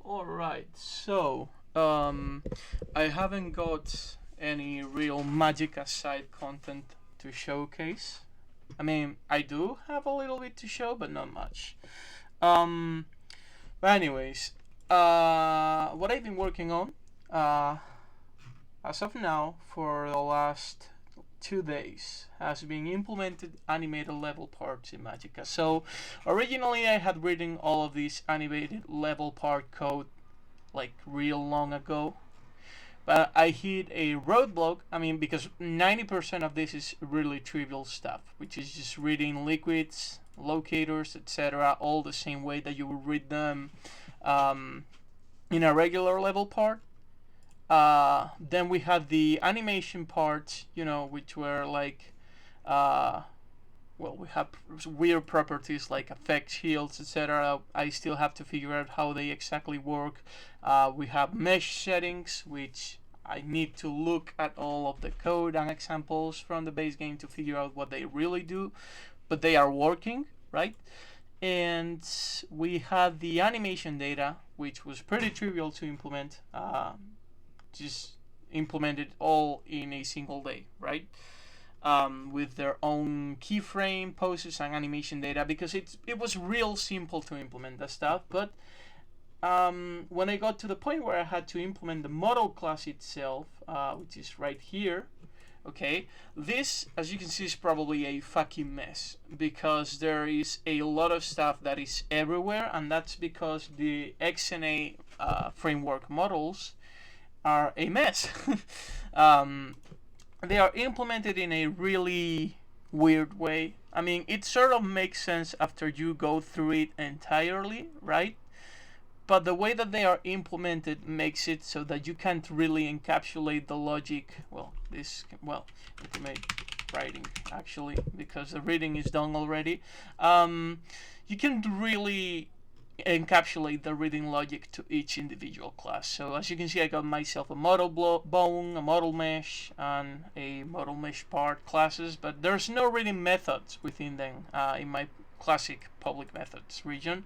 Alright, so I haven't got any real Magicka side content to showcase. I mean, I do have a little bit to show, but not much. Um, but anyways, what I've been working on, as of now, for the last 2 days, has been implemented animated level parts in Magicka. So originally I had written all of this animated level part code like real long ago, but I hit a roadblock. I mean, because 90% of this is really trivial stuff, which is just reading liquids, locators, etc., all the same way that you would read them in a regular level part. Then we had the animation parts, which were like, we have weird properties like effects, shields, etc. I still have to figure out how they exactly work. We have mesh settings, which I need to look at all of the code and examples from the base game to figure out what they really do, but they are working, right? And we had the animation data, which was pretty trivial to implement. Just implemented all in a single day, right? With their own keyframe, poses, and animation data, because it was real simple to implement that stuff. But when I got to the point where I had to implement the model class itself, which is right here, okay, this, as you can see, is probably a fucking mess, because there is a lot of stuff that is everywhere, and that's because the XNA framework models are a mess. They are implemented in a really weird way. I mean, it sort of makes sense after you go through it entirely, right? But the way that they are implemented makes it so that you can't really encapsulate the logic. Implement writing, actually, because the reading is done already. You can't really encapsulate the reading logic to each individual class. So as you can see, I got myself a model bone, a model mesh, and a model mesh part classes, but there's no reading methods within them in my classic public methods region,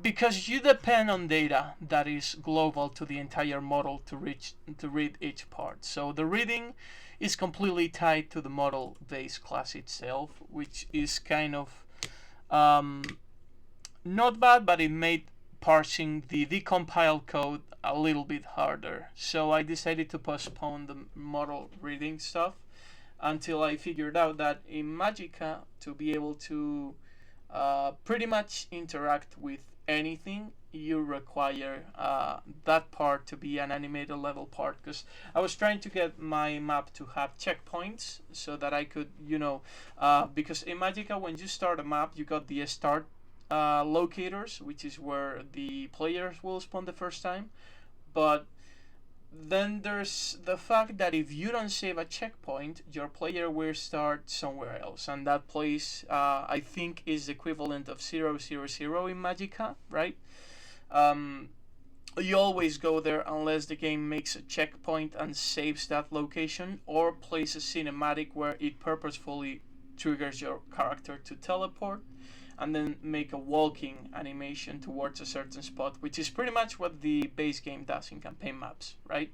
because you depend on data that is global to the entire model to read each part. So the reading is completely tied to the model base class itself, which is kind of not bad, but it made parsing the decompiled code a little bit harder. So I decided to postpone the model reading stuff until I figured out that in Magicka, to be able to pretty much interact with anything, you require that part to be an animated level part, because I was trying to get my map to have checkpoints so that I could, because in Magicka, when you start a map, you got the start locators, which is where the players will spawn the first time. But then there's the fact that if you don't save a checkpoint, your player will start somewhere else, and that place I think is the equivalent of 000 in Magicka, right? You always go there unless the game makes a checkpoint and saves that location, or plays a cinematic where it purposefully triggers your character to teleport and then make a walking animation towards a certain spot, which is pretty much what the base game does in campaign maps, right?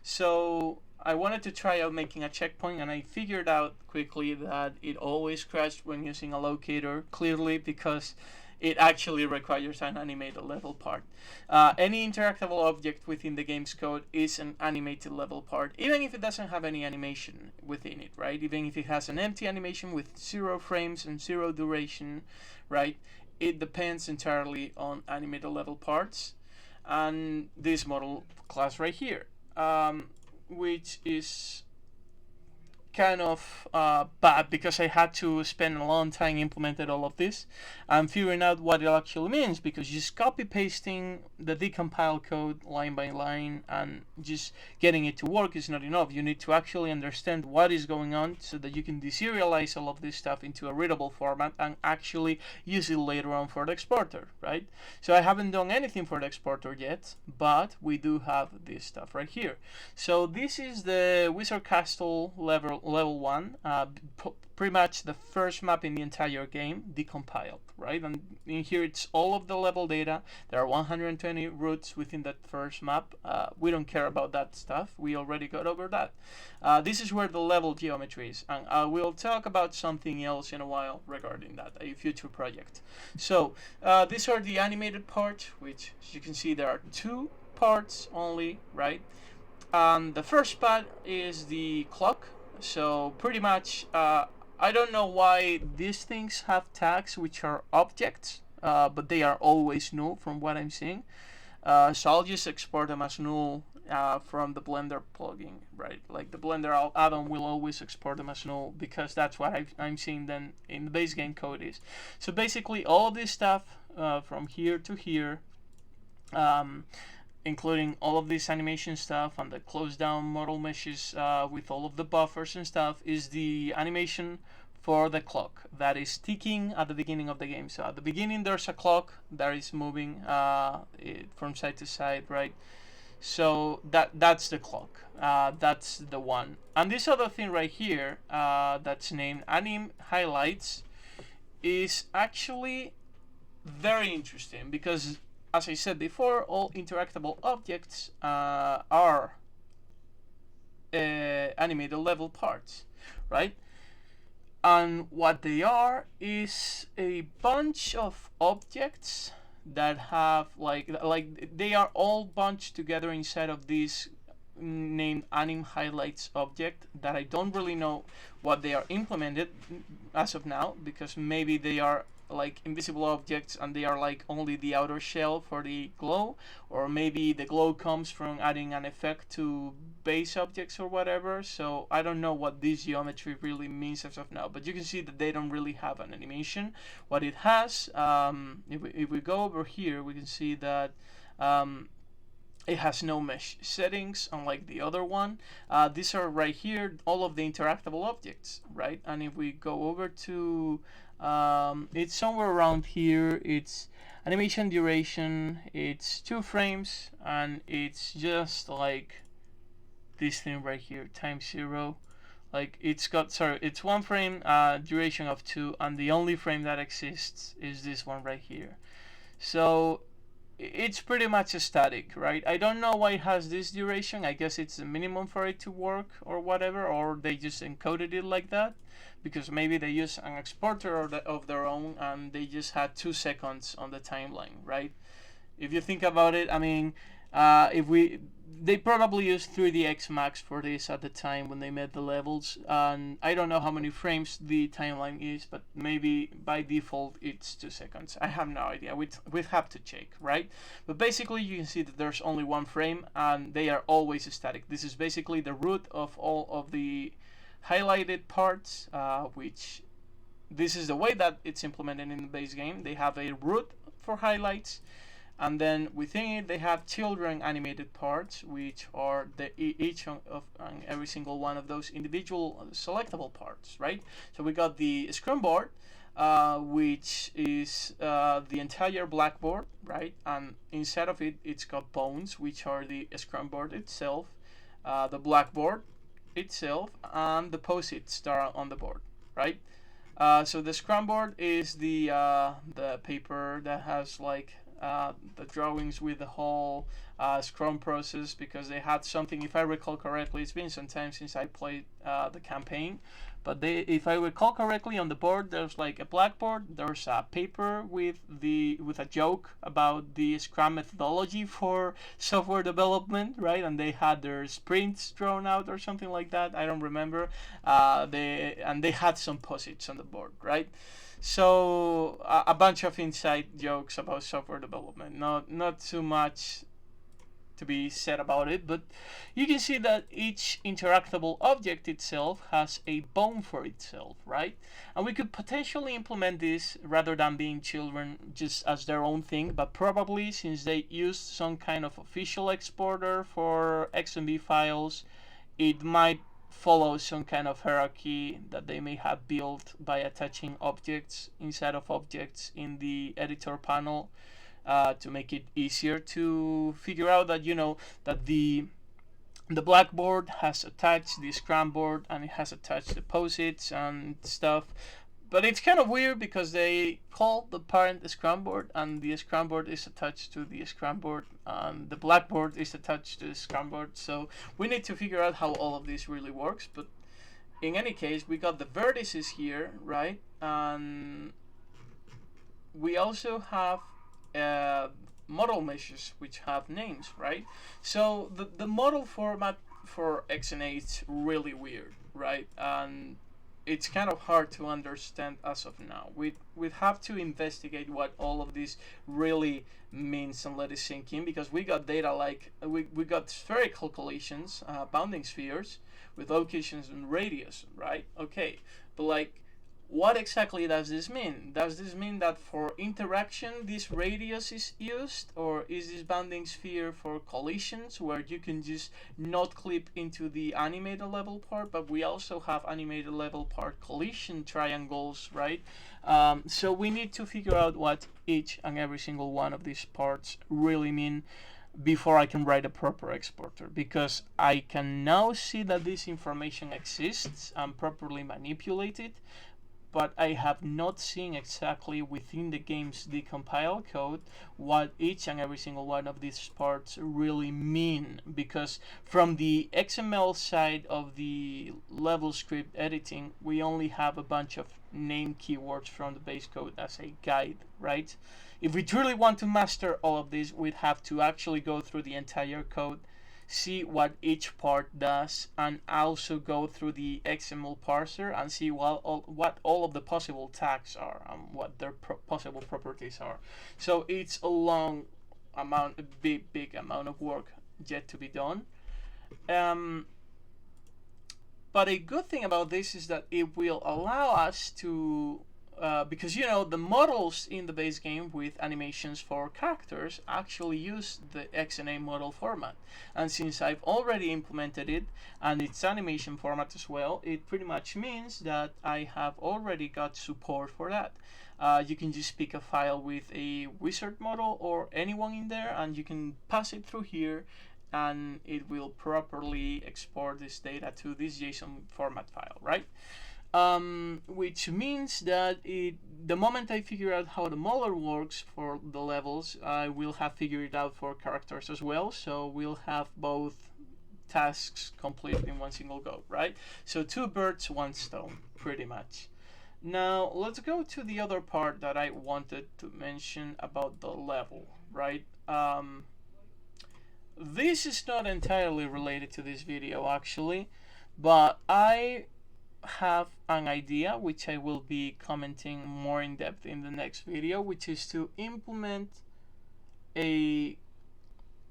So I wanted to try out making a checkpoint, and I figured out quickly that it always crashed when using a locator, clearly because it actually requires an animated level part. Any interactable object within the game's code is an animated level part, even if it doesn't have any animation within it, right? Even if it has an empty animation with 0 frames and 0 duration, right? It depends entirely on animated level parts. And this model class right here, which is kind of bad, because I had to spend a long time implementing all of this and figuring out what it actually means, because just copy pasting the decompiled code line by line and just getting it to work is not enough. You need to actually understand what is going on so that you can deserialize all of this stuff into a readable format and actually use it later on for the exporter, right? So I haven't done anything for the exporter yet, but we do have this stuff right here. So this is the Wizard Castle level level 1, pretty much the first map in the entire game decompiled, right? And in here it's all of the level data. There are 120 routes within that first map. We don't care about that stuff. We already got over that. This is where the level geometry is, and I will talk about something else in a while regarding that, a future project. So these are the animated parts, which, as you can see, there are 2 parts only, right? The first part is the clock. So pretty much, I don't know why these things have tags which are objects, but they are always null from what I'm seeing. So I'll just export them as null from the Blender plugin, right? Like the Blender add-on will always export them as null because that's what I'm seeing then in the base game code is. So basically all of this stuff from here to here, including all of this animation stuff and the closed down model meshes with all of the buffers and stuff, is the animation for the clock that is ticking at the beginning of the game. So at the beginning there's a clock that is moving from side to side, right? So that's the clock. That's the one. And this other thing right here that's named anim highlights is actually very interesting because, as I said before, all interactable objects are animated level parts, right? And what they are is a bunch of objects that have like they are all bunched together inside of this named anim highlights object that I don't really know what they are implemented as of now, because maybe they are like invisible objects and they are like only the outer shell for the glow, or maybe the glow comes from adding an effect to base objects or whatever. So I don't know what this geometry really means as of now, but you can see that they don't really have an animation. What it has, if we go over here, we can see that it has no mesh settings, unlike the other one. These are right here, all of the interactable objects, right? And if we go over to it's somewhere around here, it's animation duration, it's 2 frames, and it's just like this thing right here, time 0. Like it's 1 frame, duration of 2, and the only frame that exists is this one right here. So it's pretty much static, right? I don't know why it has this duration. I guess it's the minimum for it to work or whatever, or they just encoded it like that because maybe they use an exporter of their own and they just had 2 seconds on the timeline, right? If you think about it, I mean, they probably used 3ds Max for this at the time when they made the levels, and I don't know how many frames the timeline is, but maybe by default it's 2 seconds. I have no idea. We have to check, right? But basically you can see that there's only 1 frame and they are always static. This is basically the root of all of the highlighted parts, which this is the way that it's implemented in the base game. They have a root for highlights, and then within it they have children animated parts, which are each of every single one of those individual selectable parts, right? So we got the screen board, which is the entire blackboard, right? And inside of it, it's got bones, which are the screen board itself, the blackboard itself, and the post-its that are on the board, right? So the scrum board is the paper that has like the drawings with the whole Scrum process, because they had something, if I recall correctly, it's been some time since I played the campaign, but if I recall correctly, on the board there's like a blackboard, there's a paper with a joke about the Scrum methodology for software development, right? And they had their sprints drawn out or something like that. I don't remember. They had some posits on the board, right? So a bunch of inside jokes about software development. Not too much to be said about it, but you can see that each interactable object itself has a bone for itself, right? And we could potentially implement this rather than being children just as their own thing, but probably since they used some kind of official exporter for XMB files, it might follow some kind of hierarchy that they may have built by attaching objects inside of objects in the editor panel, to make it easier to figure out that, you know, that the the blackboard has attached the scrum board, and it has attached the posits and stuff. But it's kind of weird because they call the parent the scrum board, and the scrum board is attached to the scrum board, and the blackboard is attached to the scrum board. So we need to figure out how all of this really works. But in any case, we got the vertices here, right? And we also have model meshes which have names, right? So the model format for XNA is really weird, right? And it's kind of hard to understand as of now. We'd have to investigate what all of this really means and let it sink in, because we got data like we got spherical collisions, bounding spheres with locations and radius, right? Okay, but like, what exactly does this mean? Does this mean that for interaction this radius is used, or is this bounding sphere for collisions where you can just not clip into the animated level part, but we also have animated level part collision triangles, right? So we need to figure out what each and every single one of these parts really mean before I can write a proper exporter, because I can now see that this information exists and properly manipulated, but I have not seen exactly within the game's decompiled code what each and every single one of these parts really mean, because from the XML side of the level script editing, we only have a bunch of name keywords from the base code as a guide, right? If we truly want to master all of this, we'd have to actually go through the entire code, see what each part does, and also go through the XML parser and see what all of the possible tags are and what their possible properties are. So it's a long amount, a big amount of work yet to be done. But a good thing about this is that it will allow us to because you know the models in the base game with animations for characters actually use the XNA model format, and since I've already implemented it and its animation format as well, it pretty much means that I have already got support for that. You can just pick a file with a wizard model or anyone in there, and you can pass it through here, and it will properly export this data to this JSON format file, right? Which means that the moment I figure out how the modeler works for the levels, I will have figured it out for characters as well. So we'll have both tasks complete in one single go, right? So 2 birds, 1 stone, pretty much. Now let's go to the other part that I wanted to mention about the level, right? This is not entirely related to this video actually, but I have an idea which I will be commenting more in depth in the next video, which is to implement a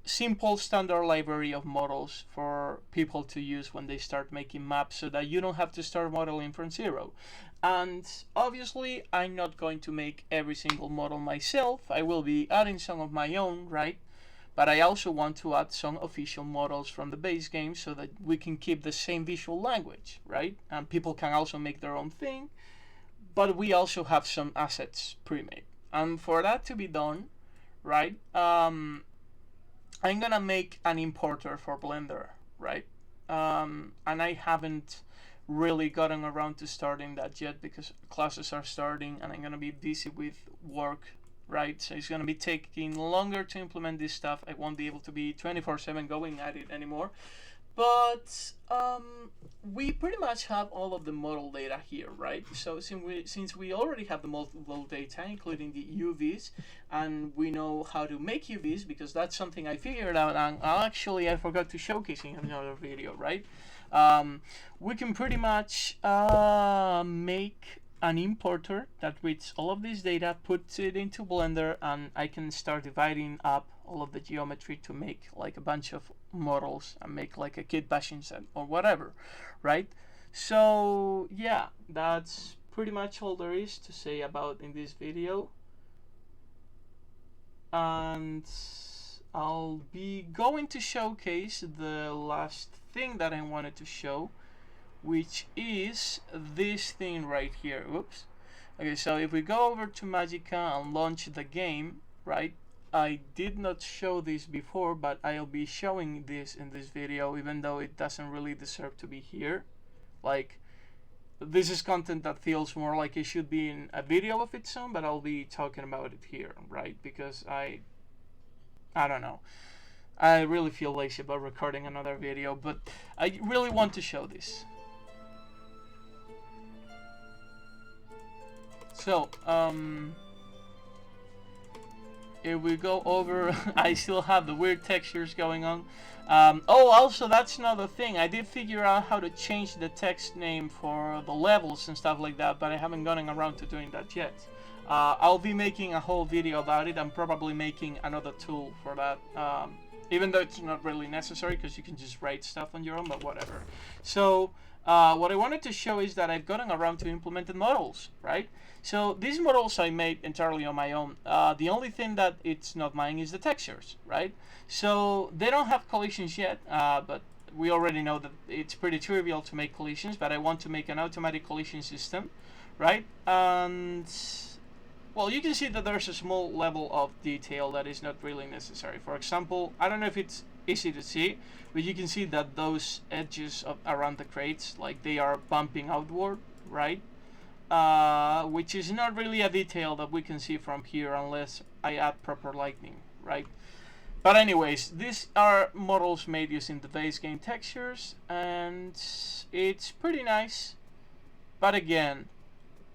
simple standard library of models for people to use when they start making maps, so that you don't have to start modeling from zero. And obviously I'm not going to make every single model myself. I will be adding some of my own, right? But I also want to add some official models from the base game so that we can keep the same visual language, right? And people can also make their own thing, but we also have some assets pre-made. And for that to be done, right, I'm gonna make an importer for Blender, right? And I haven't really gotten around to starting that yet because classes are starting and I'm gonna be busy with work, right? So it's going to be taking longer to implement this stuff. I won't be able to be 24/7 going at it anymore. But we pretty much have all of the model data here, right? So since we already have the model data, including the UVs, and we know how to make UVs, because that's something I figured out, and actually I forgot to showcase in another video, right? We can pretty much make an importer that reads all of this data, puts it into Blender, and I can start dividing up all of the geometry to make like a bunch of models and make like a kit bashing set or whatever, right? So yeah, that's pretty much all there is to say about in this video, and I'll be going to showcase the last thing that I wanted to show, which is this thing right here. Oops. Okay, so if we go over to Magicka and launch the game, right, I did not show this before, but I'll be showing this in this video, even though it doesn't really deserve to be here. Like, this is content that feels more like it should be in a video of its own, but I'll be talking about it here, right? Because I don't know. I really feel lazy about recording another video, but I really want to show this. So, if we go over, I still have the weird textures going on. Oh, also, that's another thing. I did figure out how to change the text name for the levels and stuff like that, but I haven't gotten around to doing that yet. I'll be making a whole video about it. I'm probably making another tool for that. Even though it's not really necessary because you can just write stuff on your own, but whatever. So what I wanted to show is that I've gotten around to implemented models, right? So these models I made entirely on my own. The only thing that it's not mine is the textures, right? So they don't have collisions yet, but we already know that it's pretty trivial to make collisions, but I want to make an automatic collision system, right? And well, you can see that there's a small level of detail that is not really necessary. For example, I don't know if it's easy to see, but you can see that those edges around the crates, like they are bumping outward, right? Which is not really a detail that we can see from here unless I add proper lighting, right? But anyways, these are models made using the base game textures, and it's pretty nice. But again,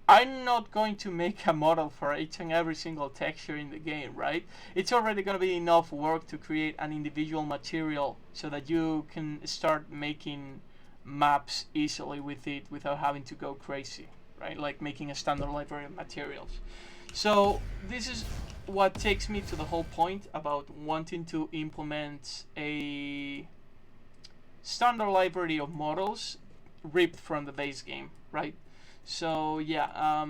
I'm not going to make a model for each and every single texture in the game, right? It's already going to be enough work to create an individual material so that you can start making maps easily with it without having to go crazy, right? Like making a standard library of materials. So this is what takes me to the whole point about wanting to implement a standard library of models ripped from the base game, right? So yeah,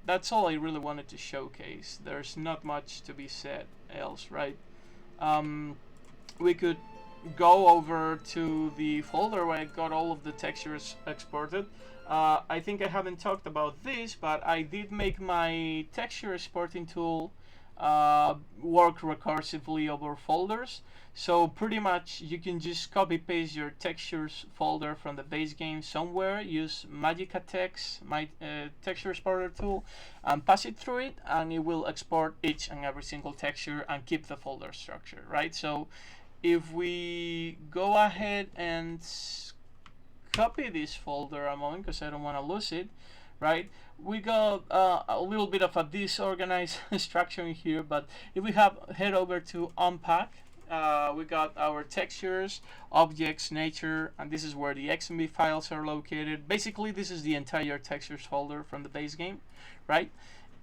that's all I really wanted to showcase. There's not much to be said else, right? We could go over to the folder where I got all of the textures exported. I think I haven't talked about this, but I did make my texture exporting tool work recursively over folders. So pretty much you can just copy paste your textures folder from the base game somewhere, use Magicka text, my texture exporter tool, and pass it through it, and it will export each and every single texture and keep the folder structure, right? So if we go ahead and copy this folder a moment, because I don't want to lose it, right? We got a little bit of a disorganized structure in here, but if we head over to unpack, we got our textures, objects, nature, and this is where the XMB files are located. Basically, this is the entire textures folder from the base game, right?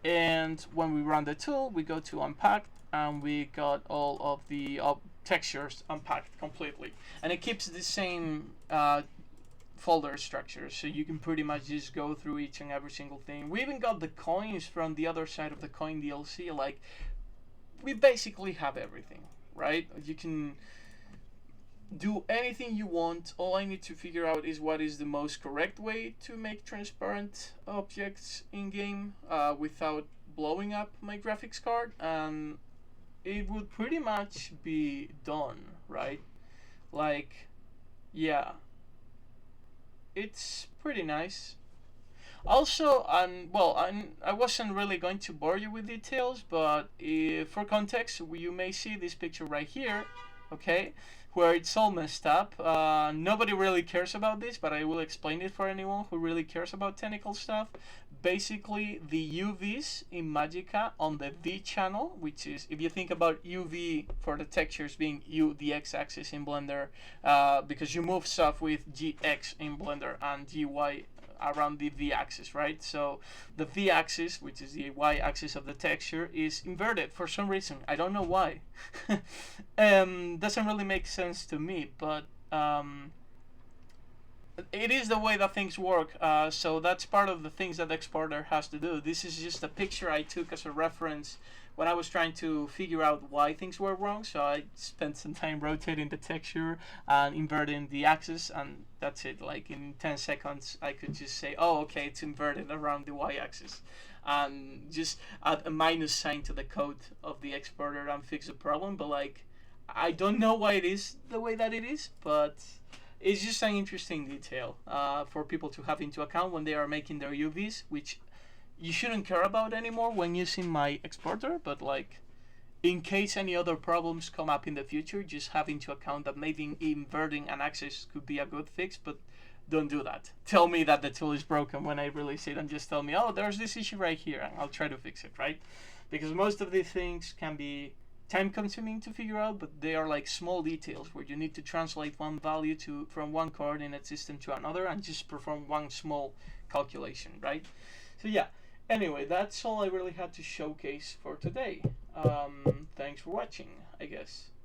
And when we run the tool, we go to unpack, and we got all of the textures unpacked completely. And it keeps the same folder structure, so you can pretty much just go through each and every single thing. We even got the coins from the other side of the coin DLC. Like, we basically have everything, right? You can do anything you want. All I need to figure out is what is the most correct way to make transparent objects in game without blowing up my graphics card, and it would pretty much be done, right? Like, yeah, it's pretty nice. Also, I wasn't really going to bore you with details, but for context, you may see this picture right here, okay, where it's all messed up. Nobody really cares about this, but I will explain it for anyone who really cares about technical stuff. Basically, the UVs in Magicka on the V channel, which is, if you think about UV for the textures being the x-axis in Blender, because you move stuff with GX in Blender and GY around the V-axis, right? So the V-axis, which is the Y-axis of the texture, is inverted for some reason. I don't know why. Doesn't really make sense to me, but it is the way that things work. So that's part of the things that the exporter has to do. This is just a picture I took as a reference when I was trying to figure out why things were wrong. So I spent some time rotating the texture and inverting the axis, and that's it. Like in 10 seconds I could just say, oh, okay, it's inverted around the y-axis. and just add a minus sign to the code of the exporter and fix the problem. But like, I don't know why it is the way that it is, but it's just an interesting detail for people to have into account when they are making their UVs, which you shouldn't care about anymore when using my exporter, but like, in case any other problems come up in the future, just have into account that maybe inverting an axis could be a good fix, but don't do that. Tell me that the tool is broken when I release it, and just tell me, oh, there's this issue right here, and I'll try to fix it, right? Because most of these things can be time consuming to figure out, but they are like small details where you need to translate one value from one coordinate system to another and just perform one small calculation, right? So yeah, anyway, that's all I really had to showcase for today. Thanks for watching, I guess.